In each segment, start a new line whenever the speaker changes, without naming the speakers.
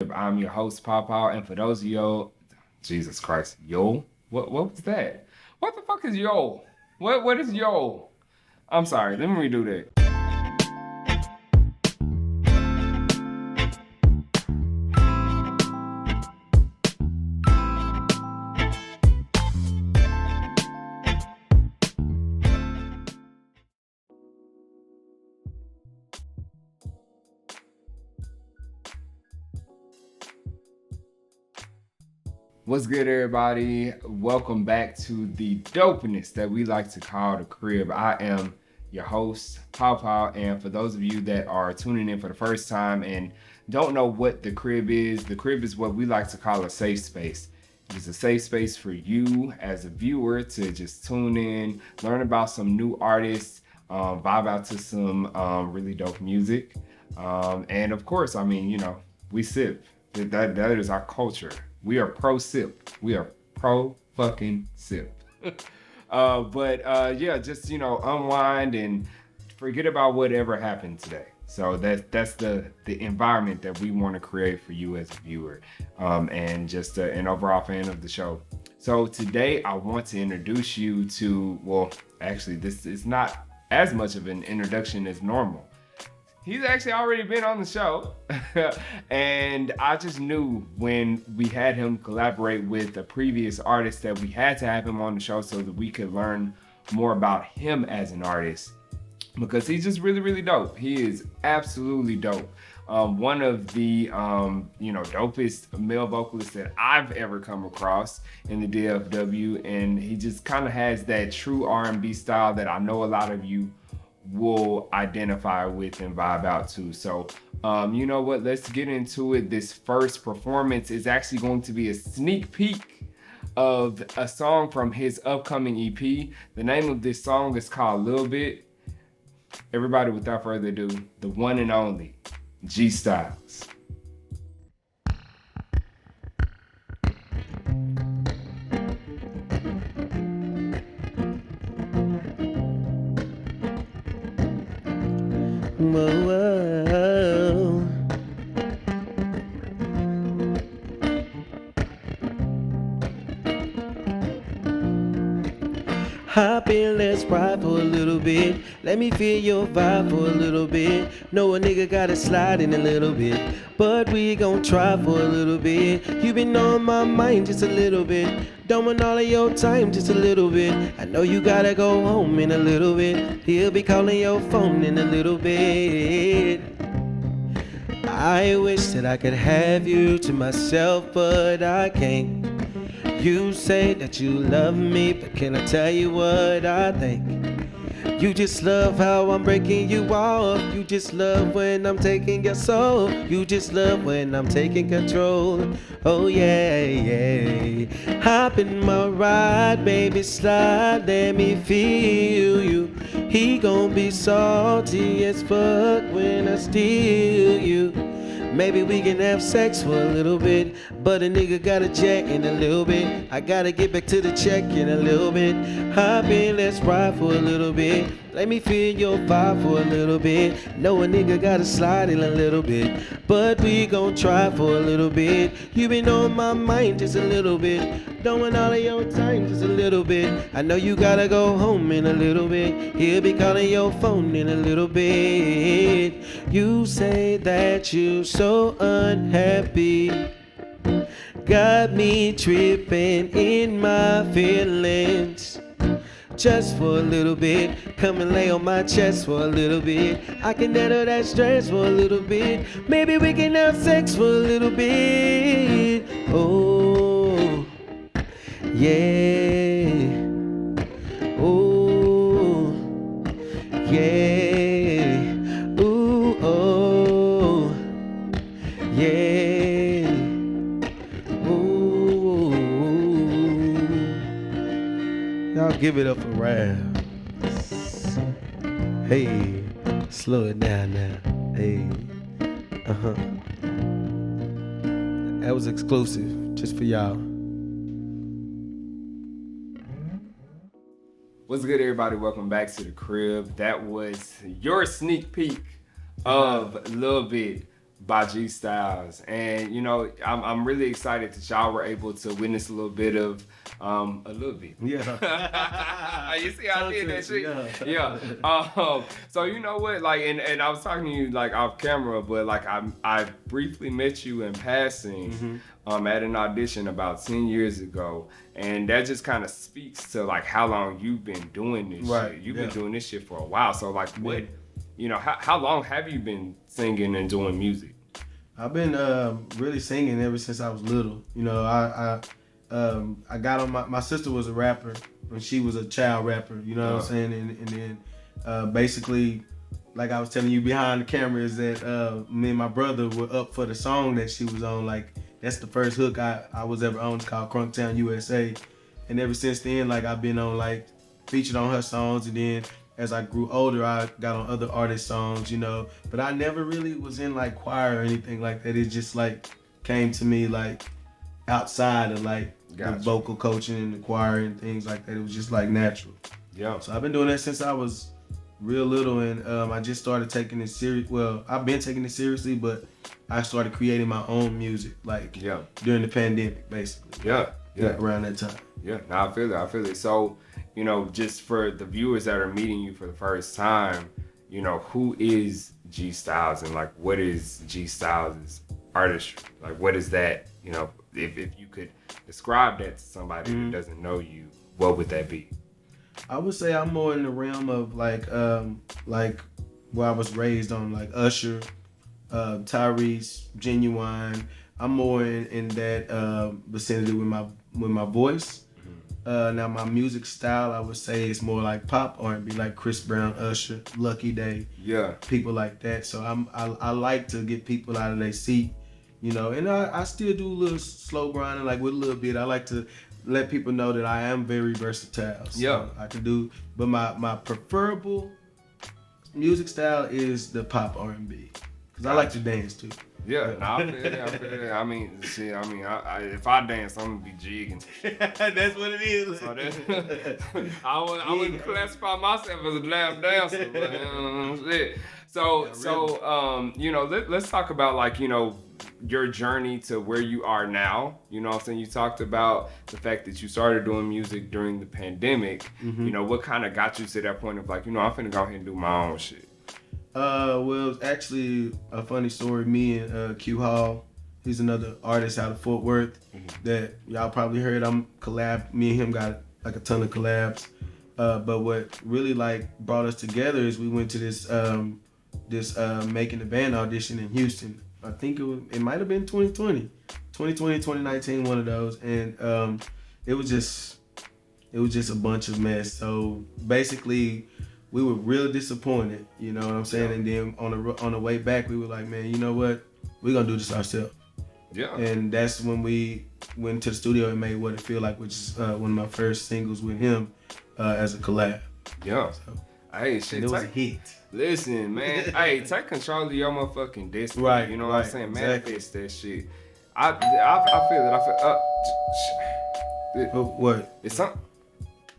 I'm your host, Papa, and for those of you, Jesus Christ, what was that? What the fuck is yo? What is yo? I'm sorry, let me redo that. What's good, everybody? Welcome back to the dopeness that we like to call the crib. I am your host, Papa, and for those of you that are tuning in for the first time and don't know what the crib is what we like to call a safe space. It's a safe space for you as a viewer to just tune in, learn about some new artists, vibe out to some really dope music. And of course, we sip. That is our culture. We are pro sip. We are pro fucking sip. But yeah, just unwind and forget about whatever happened today. So that's the environment that we want to create for you as a viewer, and just an overall fan of the show. So today I want to introduce you to, well, actually this is not as much of an introduction as normal. He's actually already been on the show. And I just knew when we had him collaborate with a previous artist that we had to have him on the show so that we could learn more about him as an artist. Because he's just really, really dope. He is absolutely dope. One of the dopest male vocalists that I've ever come across in the DFW, and he just kind of has that true R&B style that I know a lot of you will identify with and vibe out to. So you know what, let's get into it. This first performance is actually going to be a sneak peek of a song from his upcoming EP. The name of this song is called Little Bit. Everybody, without further ado, the one and only G Stylez.
Whoa, whoa. Hop in, let's ride for a little bit. Let me feel your vibe for a little bit. Know a nigga gotta slide in a little bit, but we gon' try for a little bit. You been on my mind just a little bit. Don't want all of your time, just a little bit. I know you gotta go home in a little bit. He'll be calling your phone in a little bit. I wish that I could have you to myself, but I can't. You say that you love me, but can I tell you what I think? You just love how I'm breaking you off. You just love when I'm taking your soul. You just love when I'm taking control. Oh yeah, yeah. Hop in my ride, baby, slide, let me feel you. He gon' be salty as fuck when I steal you. Maybe we can have sex for a little bit, but a nigga gotta check in a little bit. I gotta get back to the check in a little bit. Hop in, let's ride for a little bit. Let me feel your vibe for a little bit. Know a nigga gotta slide in a little bit, but we gon' try for a little bit. You been on my mind just a little bit. Don't want all of your time, just a little bit. I know you gotta go home in a little bit. He'll be calling your phone in a little bit. You say that you so unhappy, got me tripping in my feelings. Just for a little bit, come and lay on my chest for a little bit. I can handle that stress for a little bit. Maybe we can have sex for a little bit. Oh, yeah. Oh, yeah. Ooh, oh, yeah. Ooh. Y'all give it up for Ravs. Hey, slow it down now. Hey, that was exclusive, just for y'all.
What's good, everybody? Welcome back to the crib. That was your sneak peek of Lil Bit by G Stylez. And you know, I'm really excited that y'all were able to witness a little bit of
Yeah.
you see how I did that shit?
Yeah.
So you know what, like, and I was talking to you like off camera, but like I briefly met you in passing at an audition about 10 years ago, and that just kind of speaks to like how long you've been doing this shit. You've been doing this shit for a while. So like what, you know, how long have you been singing and doing music?
I've been really singing ever since I was little. You know, I got on my sister was a rapper and she was a child rapper, you know what I'm saying? And then basically, like I was telling you behind the camera, is that me and my brother were up for the song that she was on. Like, that's the first hook I was ever on. It's called Crunktown USA. And ever since then, like, I've been on, like, featured on her songs. And then as I grew older, I got on other artists' songs, you know. But I never really was in, like, choir or anything like that. It just, like, came to me, like, outside of, like, the vocal coaching and the choir and things like that. It was just, like, natural.
Yeah.
So I've been doing that since I was real little, and I just started taking it serious. Well, I've been taking it seriously, but I started creating my own music, like during the pandemic, basically. Around that time.
Yeah, no, I feel it. So, you know, just for the viewers that are meeting you for the first time, you know, who is G Stylez, and like, what is G Stylez's artistry? Like, what is that? You know, if you could describe that to somebody who doesn't know you, what would that be?
I would say I'm more in the realm of like where I was raised on, like Usher, Tyrese, Genuine. I'm more in that vicinity with my voice. Now my music style, I would say, is more like pop R&B, like Chris Brown, Usher, Lucky Day, people like that. So I like to get people out of their seat, you know. And I still do a little slow grinding, like with a little bit. I like to let people know that I am very versatile. So I can do, but my preferable music style is the pop R&B, because I like to dance too.
Yeah, no, I feel it. I mean, shit. I mean, if I dance, I'm gonna be jigging.
That's what it is.
So I wouldn't classify myself as a damn dancer, but shit. So, you know, let's talk about, like, you know, your journey to where you are now. You know what I'm saying? You talked about the fact that you started doing music during the pandemic. You know, what kind of got you to that point of like, you know, I'm finna go ahead and do my own shit?
Well, it's actually a funny story. Me and Q Hall, he's another artist out of Fort Worth that y'all probably heard. Me and him got like a ton of collabs. But what really like brought us together is we went to this Making the Band audition in Houston. I think it might have been 2020, 2019, one of those. And it was just a bunch of mess. So basically, we were real disappointed, you know what I'm saying? And then on the way back, we were like, man, you know what? We're gonna do this ourselves. Yeah. And that's when we went to the studio and made What It Feel Like, which is one of my first singles with him as a collab.
Yeah. So, hey, shit.
It was a hit.
Listen, man. Hey, take control of your motherfucking destiny.
Right.
You know what I'm saying? Manifest that shit. I feel it.
What?
It's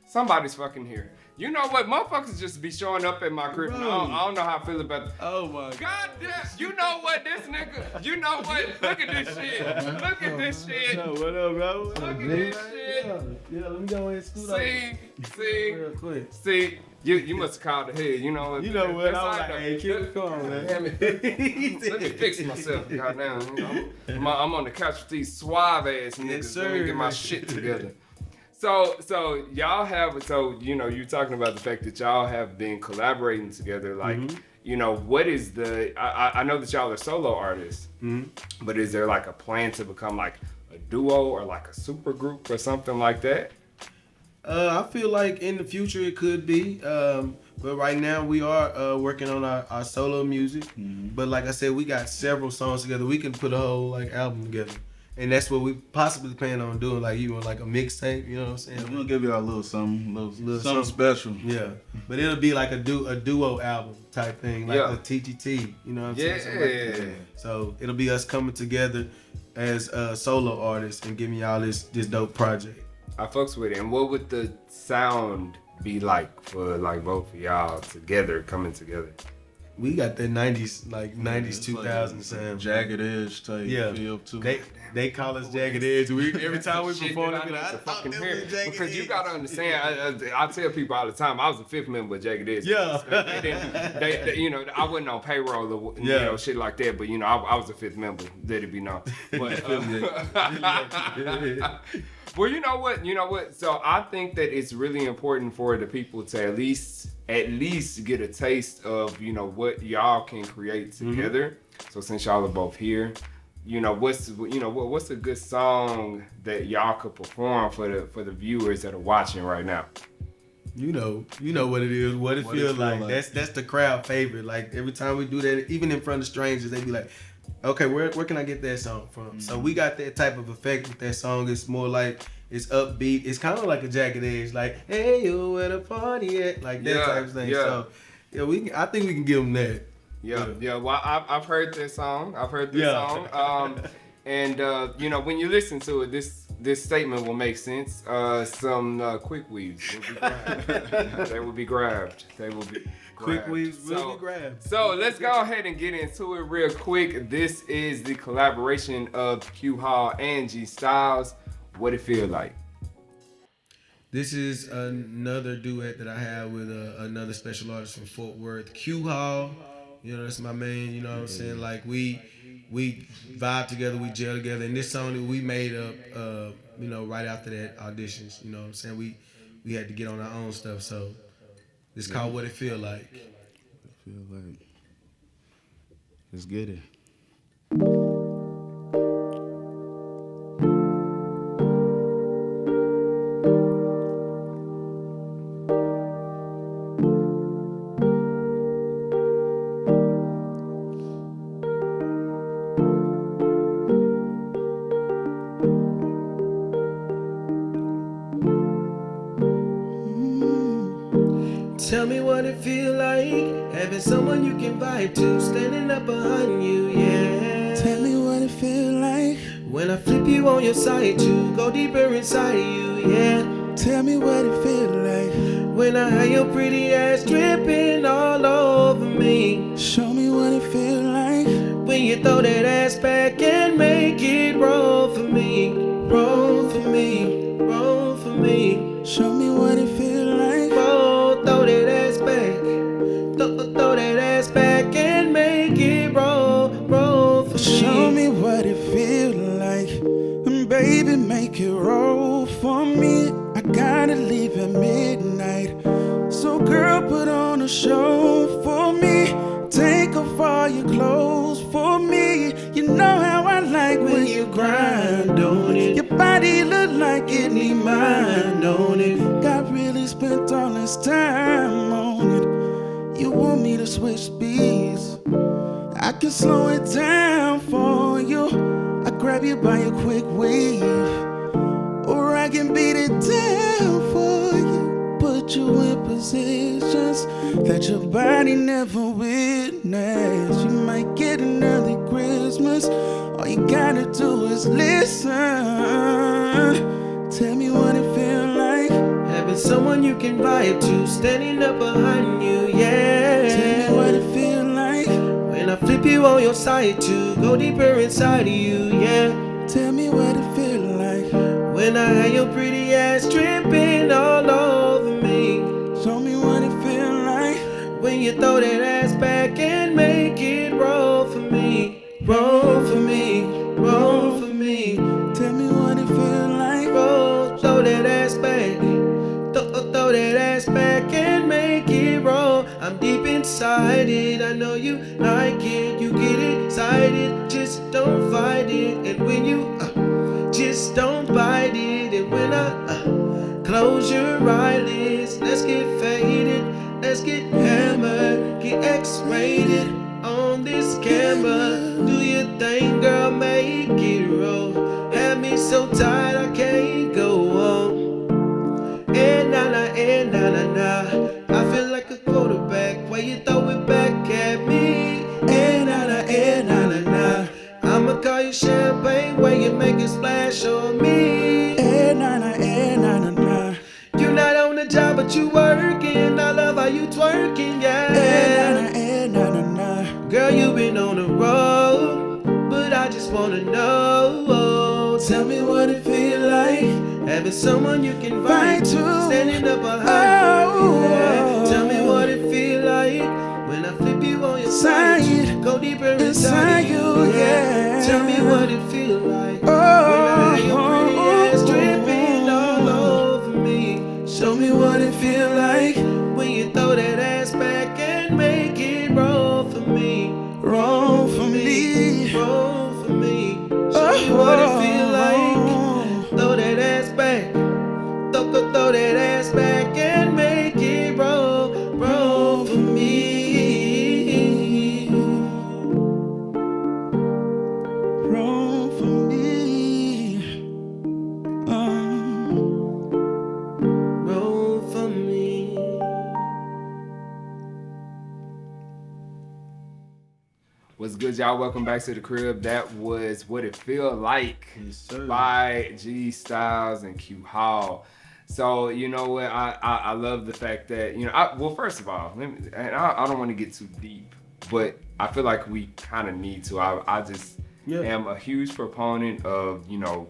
somebody's fucking here. You know what? Motherfuckers just be showing up at my crib. I don't know how I feel about it.
Oh my
God damn. You know what? This nigga. You know what? Look at this shit. Look at this shit.
What up, bro?
Look at this shit.
Yeah, let me go ahead and scoot up. Real quick.
See. You must have called the head. You know what?
You know what? I was like, hey, kid, come on, man.
Damn it. Let me fix myself. Goddamn. You know, I'm on the couch with these suave ass niggas.
Yes, sir.
Let me get my shit together. So y'all have, so, you know, you're talking about the fact that y'all have been collaborating together. Like, you know, what is I know that y'all are solo artists, but is there like a plan to become like a duo or like a super group or something like that?
I feel like in the future it could be, but right now we are working on our solo music. But like I said, we got several songs together. We can put a whole like album together, and that's what we possibly plan on doing. Like even like a mixtape, you know what I'm saying?
We'll give you a little something special.
Yeah, but it'll be like a duo album type thing, like a TTT. You know what I'm saying?
Yeah.
Like so it'll be us coming together as solo artists and giving y'all this dope project.
I fucks with it. And what would the sound be like for like both of y'all together, coming together?
we got that 90s, like 90s, 2000 sound.
Jagged edge type feel too.
They call us Jagged Edge. Every time we perform,
I fucking hear because you gotta understand. I tell people all the time, I was the fifth member of Jagged Edge.
Yeah.
And then they, you know, I wasn't on payroll or you know shit like that, but you know, I was the fifth member. Let it be known. But well, you know what? So I think that it's really important for the people to at least get a taste of, you know, what y'all can create together. So since y'all are both here, you know, what's a good song that y'all could perform for the viewers that are watching right now?
You know what it is, what it feels like. That's the crowd favorite. Like every time we do that, even in front of strangers, they be like, okay, where can I get that song from? Mm-hmm. So we got that type of effect with that song. It's more like it's upbeat. It's kind of like a Jagged Edge, like hey yo, where the party at, like that type of thing. So I think we can give them that.
Yeah. Well, I've heard this song. Song. And you know, when you listen to it, this statement will make sense. Some quick weaves will be grabbed. They will be grabbed.
Quick weaves will be grabbed.
So let's go ahead and get into it real quick. This is the collaboration of Q Hall and G Stylez. What it feel like?
This is another duet that I have with another special artist from Fort Worth, Q Hall. You know, that's my man. You know what I'm saying? Like we vibe together, we gel together, and this song that we made up, you know, right after that auditions. You know what I'm saying? We had to get on our own stuff, so it's called What It Feel Like.
Let's get it.
Tell me what it feel like, having someone you can vibe to, standing up behind you, yeah.
Tell me what it feel like
when I flip you on your side to go deeper inside you, yeah.
Tell me what it feel like
when I have your pretty ass dripping all over me.
Show me what it feel like
when you throw that ass back and make it roll for me, roll for me, roll for me.
Show me what it feel like.
Roll, throw that ass back, throw that ass back and make it roll, roll for me.
Show me what it feel like, and baby make it roll for me. I gotta leave at midnight, so girl put on a show for me. Take off all your clothes for me. You know how I like when you grind on it. Your body look like it need mine on it. God really spent all this time on it. You want me to switch speeds, I can slow it down for you. I grab you by your quick weave, or I can beat it down for you. Put you in positions that your body never witnessed. You might get another Christmas. All you gotta do is listen. Tell me what it feel like
having someone you can vibe to, standing up behind you, yeah.
Tell me what it feel like
when I flip you on your side to go deeper inside of you, yeah.
Tell me what it feel like
when I have your pretty ass dripping all over me.
Show me what it feel like
when you throw that ass back and make it roll for me, roll for me, roll for me.
Tell me what it feel like.
Roll, throw that ass back, throw that ass back and make it roll. I'm deep inside it, I know you like it. You get excited, just don't fight it. And when you just don't bite it. And when I close your eyelids, let's get faded, let's get hammered, get X-rated on this camera. Do your thing, girl, make it roll. Have me so tight I can't go on. And na. I feel like a quarterback when you throw it back at me. And na. I'ma call you champagne when you make a splash on me.
And na.
You not on the job but you working. I love how you twerking, yeah.
And na.
wanna know. Tell me what it feel like having someone you can fight to, standing up behind you. Yeah. Tell me what it feel like when I flip you on your side, go deeper inside you. Yeah. Tell me what it feel like when I have your pretty ass dripping all over me. Show me what it feel like when you throw that ass back and make it roll for me. Roll for me. Roll for me. Show me what it feel like. Throw that ass back. Throw that ass back and make it roll. Roll for me.
Roll for me.
Roll for me.
What's good, y'all? Welcome back to the crib. That was What It Feel Like by G Stylez and Q Hall. So, you know what? I love the fact that, you know, well, first of all, I don't want to get too deep, but I feel like we kind of need to. I just am a huge proponent of, you know,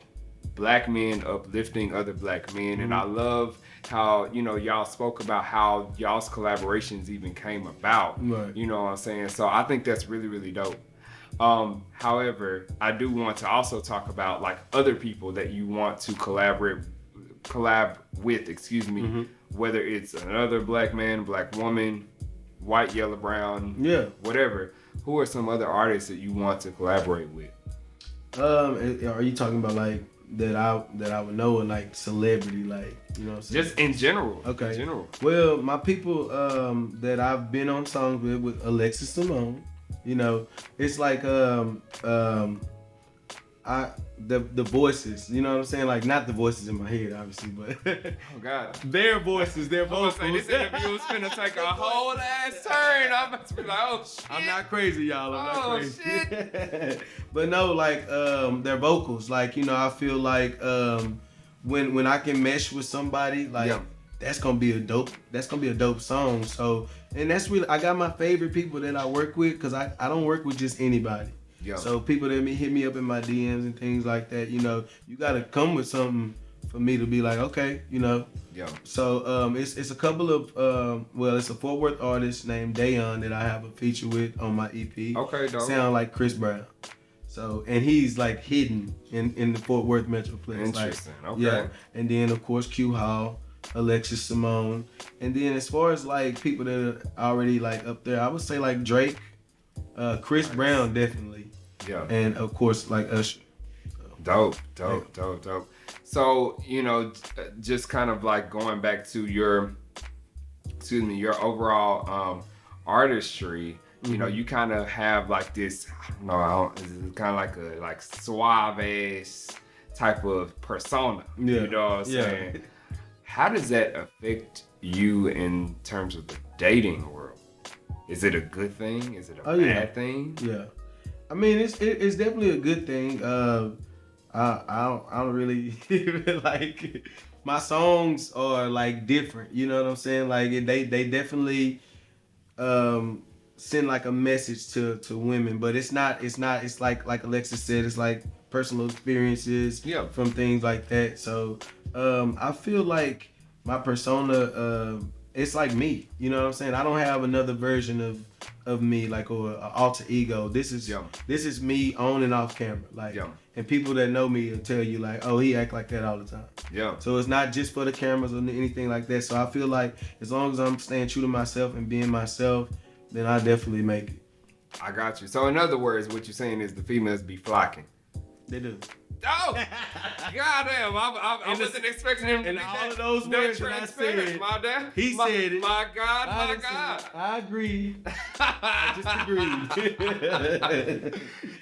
black men uplifting other black men. And I love how, you know, y'all spoke about how y'all's collaborations even came about.
Right.
You know what I'm saying? So I think that's really, really dope. However, I do want to also talk about like other people that you want to collab with, whether it's another black man, black woman, white, yellow, brown, whatever. Who are some other artists that you want to collaborate with?
Are you talking about like that I would know, or like celebrity, like, you know what I'm saying?
Just in general.
Okay.
In general.
Well, my people that I've been on songs with Alexis Simone, you know, it's like the voices, you know what I'm saying? Like, not the voices in my head, obviously, but
Oh God.
their voices, their vocals.
This interview is finna take a whole ass turn. I'm about to be like, oh shit.
I'm not crazy, y'all. I'm not crazy.
Shit.
But no, like their vocals, like, you know, I feel like when I can mesh with somebody, like that's gonna be a dope song. So, and that's really, I got my favorite people that I work with, because I don't work with just anybody. So people that hit me up in my DMs and things like that, you know, you gotta come with something for me to be like, okay, you know. So it's a couple of it's a Fort Worth artist named Dayon that I have a feature with on my EP.
Okay, dope.
Sound like Chris Brown. So, and he's like hidden in the Fort Worth Metroplex.
Interesting.
Like,
okay.
Yeah. And then of course Q Hall, Alexis Simone, and then as far as like people that are already like up there, I would say like Drake, Chris Brown definitely.
Yeah.
And of course like Usher.
Dope. So, you know, just kind of like going back to your overall artistry. You know, you kind of have like this, it's kind of like a like suave type of persona. You know what I'm saying? How does that affect you in terms of the dating world? Is it a good thing? Is it a bad thing?
Yeah. I mean, it's definitely a good thing. I don't really like, my songs are like different. You know what I'm saying? Like they definitely send like a message to women, but it's like Alexis said, it's like personal experiences from things like that. So I feel like my persona, it's like me. You know what I'm saying? I don't have another version of me, like, or an alter ego. This is me on and off camera, like, and people that know me will tell you like, oh, he act like that all the time. So it's not just for the cameras or anything like that. So I feel like as long as I'm staying true to myself and being myself, then I definitely make it.
I got you. So in other words, what you're saying is the females be flocking.
They do.
Oh, goddamn! I wasn't expecting him to be
all of those words that I said.
My dad,
he said it.
My God, my God.
I agree. I just agreed.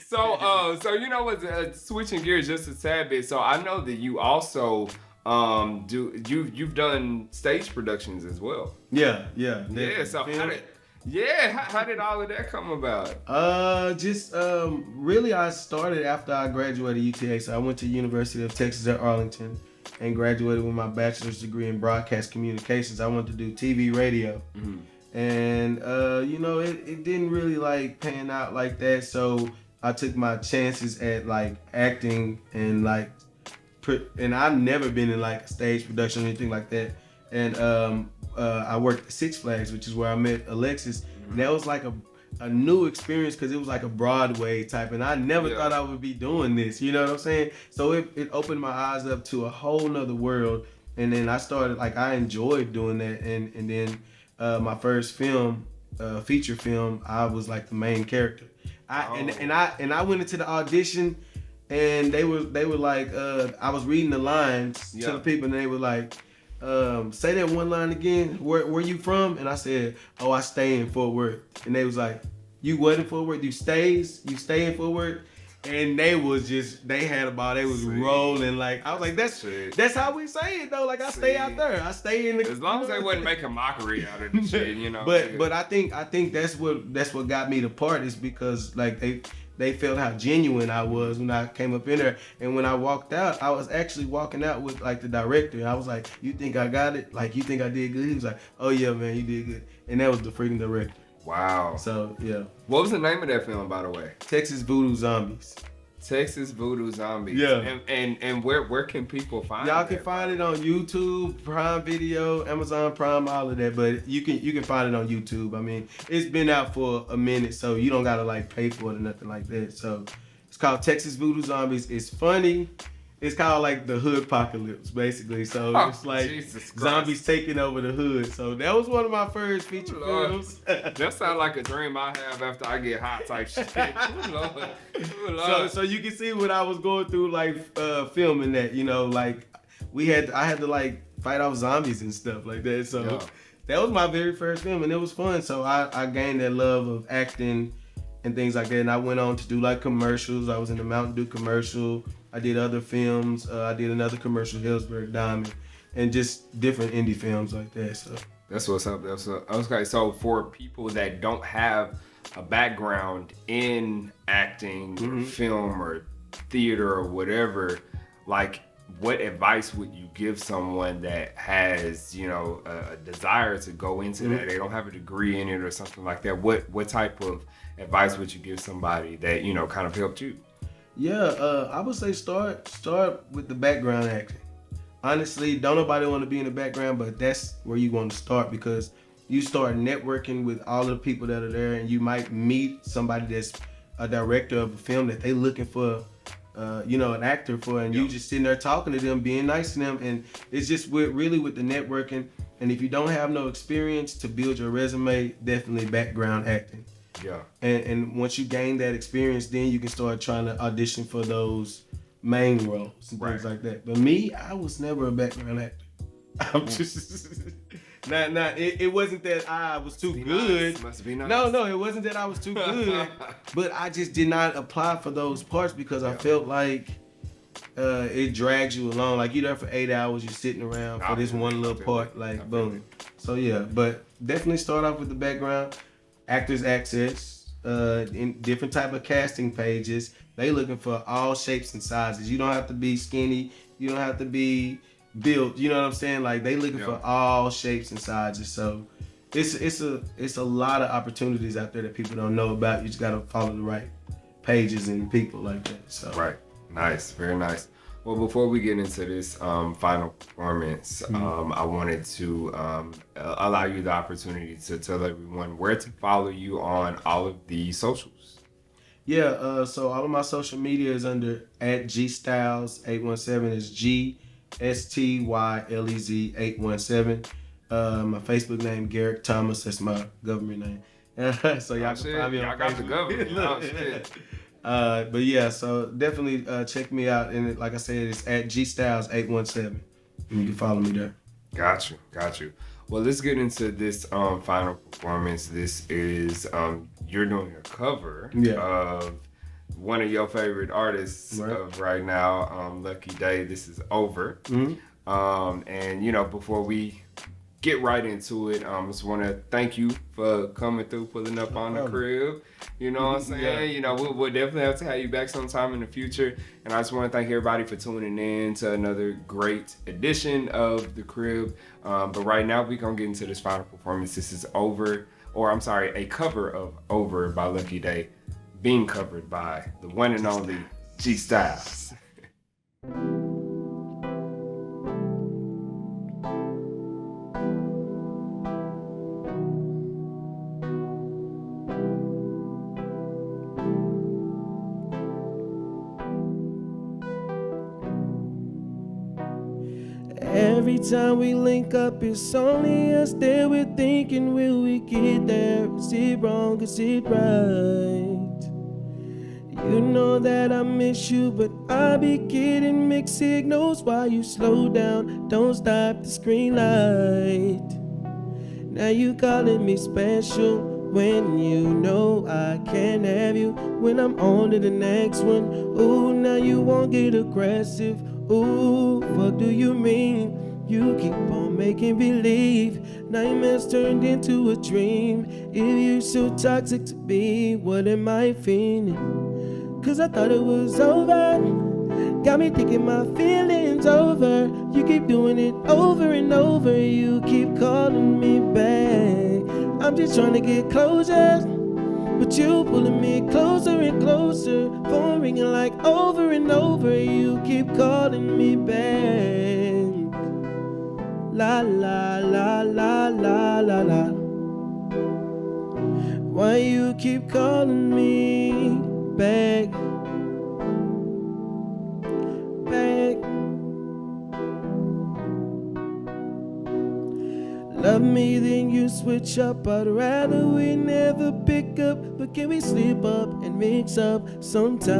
So you know what? Switching gears just a tad bit. So I know that you also you've done stage productions as well.
Yeah.
So how did all of that come about?
Really I started after I graduated UTA. So I went to University of Texas at Arlington and graduated with my bachelor's degree in broadcast communications. I wanted to do TV, radio. And you know, it didn't really like pan out like that. So
I took my chances at like acting and like, and I've never been in like a stage production or anything like that. And I worked at Six Flags, which is where I met Alexis. And that was like a new experience because it was like a Broadway type, and I never thought I would be doing this. You know what I'm saying? So it opened my eyes up to a whole nother world. And then I started like I enjoyed doing that, and then my first film, feature film, I was like the main character. And I went into the audition, and they were like, I was reading the lines to the people, and they were like, say that one line again. Where you from? And I said, oh, I stay in Fort Worth. And they was like, you what in Fort Worth? You stay in Fort Worth? And they was rolling. Like I was like, that's how we say it though. Like I stay out there. I stay in the.
As long as they wasn't making mockery out of the shit, you know.
But I think that's what got me the part is because like they felt how genuine I was when I came up in there. And when I walked out, I was actually walking out with like the director. And I was like, you think I got it? Like you think I did good? He was like, oh yeah, man, you did good. And that was the freaking director.
Wow.
So yeah.
What was the name of that film, by the way?
Texas Voodoo Zombies.
Texas Voodoo Zombies.
Yeah.
And where can people find it?
Y'all can find it on YouTube, Prime Video, Amazon Prime, all of that. But you can find it on YouTube. I mean, it's been out for a minute, so you don't gotta like pay for it or nothing like that. So it's called Texas Voodoo Zombies. It's funny. It's kind of like the hood apocalypse, basically. So it's like zombies taking over the hood. So that was one of my first feature films.
That sounds like a dream I have after I get hot type shit. Lord.
So you can see what I was going through, like filming that. You know, like I had to like fight off zombies and stuff like that. So that was my very first film, and it was fun. So I gained that love of acting and things like that. And I went on to do like commercials. I was in the Mountain Dew commercial. I did other films. I did another commercial, Hillsburg Diamond, and just different indie films like that. So
that's what's up. Okay. So for people that don't have a background in acting, or film, or theater, or whatever, like, what advice would you give someone that has, you know, a desire to go into that? They don't have a degree in it or something like that. What type of advice would you give somebody that, you know, kind of helped you?
Yeah, I would say start with the background acting. Honestly, don't nobody want to be in the background, but that's where you want to start because you start networking with all of the people that are there, and you might meet somebody that's a director of a film that they looking for, an actor for, and you just sitting there talking to them, being nice to them, and it's just really with the networking. And if you don't have no experience to build your resume, definitely background acting.
Yeah. And
once you gain that experience, then you can start trying to audition for those main roles and things like that. But me, I was never a background actor. I'm just it wasn't that I was too good.
Nice. Must be nice.
No, it wasn't that I was too good. But I just did not apply for those parts because I felt like it drags you along. Like you're there for 8 hours, you're sitting around for this one little part, like boom. So yeah, but definitely start off with the background. Actors Access, in different type of casting pages. They looking for all shapes and sizes. You don't have to be skinny. You don't have to be built. You know what I'm saying? Like they looking for all shapes and sizes. So it's a lot of opportunities out there that people don't know about. You just gotta follow the right pages and people like that. So
right, nice, very nice. Well, before we get into this final performance, I wanted to allow you the opportunity to tell everyone where to follow you on all of the socials.
Yeah, so all of my social media is under @G Stylez 817. It's GSTYLEZ 817. My Facebook name Garrick Thomas. That's my government name. So y'all can find me on
Facebook. Y'all got the government. Oh, shit.
But yeah, so definitely check me out, and like I said, it's @G Stylez 817, and you can follow me there.
Got you. Well, let's get into this final performance. This is you're doing a cover of one of your favorite artists of right now, Lucky Daye. This is Over. And you know, before we get right into it, just want to thank you for coming through, pulling up on the crib. You know what I'm saying?
Yeah.
You know, we'll definitely have to have you back sometime in the future. And I just want to thank everybody for tuning in to another great edition of the crib. But right now, we're going to get into this final performance. This is a cover of Over by Lucky Daye. being covered by the one and only G Stylez.
Every time we link up, it's only us there. We're thinking, will we get there? Is it wrong? Is it right? You know that I miss you, but I be getting mixed signals while you slow down. Don't stop the screen light. Now you calling me special when you know I can't have you. When I'm on to the next one, ooh, now you won't get aggressive. Ooh, what do you mean? You keep on making believe nightmares turned into a dream. If you're so toxic to me, what am I feeling? Cause I thought it was over. Got me thinking my feelings over. You keep doing it over and over. You keep calling me back. I'm just trying to get closure, but you pulling me closer and closer. Phone ringing like over and over. You keep calling me back. La la la la la la la. Why you keep calling me back? Back. Love me, then you switch up. I'd rather we never pick up, but can we slip up and mix up sometimes?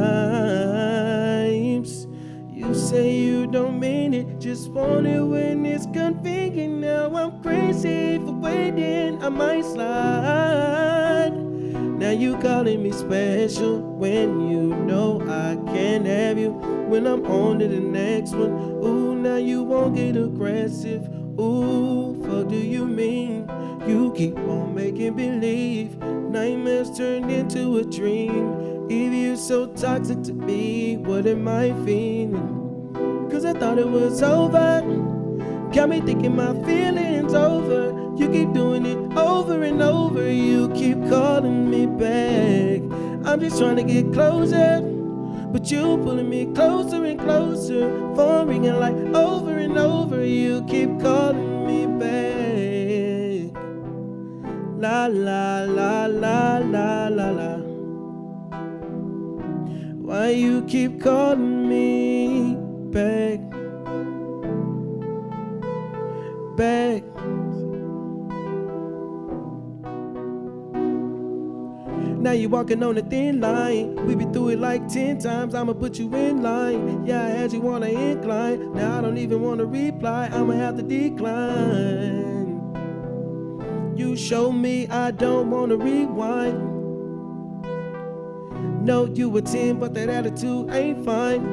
You say you don't mean it, just want it when it's convenient. Now I'm crazy for waiting, I might slide. Now you calling me special when you know I can't have you. When I'm on to the next one, ooh, now you won't get aggressive. Ooh, what do you mean? You keep on making believe nightmares turned into a dream. If you're so toxic to me, what am I feeling? Cause I thought it was over. Got me thinking my feelings over. You keep doing it over and over. You keep calling me back. I'm just trying to get closer, but you pulling me closer and closer. Phone ringing like over and over. You keep calling me back. La la la la la la la. Why you keep calling me back? Back. Now you walking on a thin line. We been through it like 10 times. I'ma put you in line. Yeah, I had you on an incline. Now I don't even wanna reply. I'ma have to decline. You show me I don't wanna rewind. No, you a 10, but that attitude ain't fine.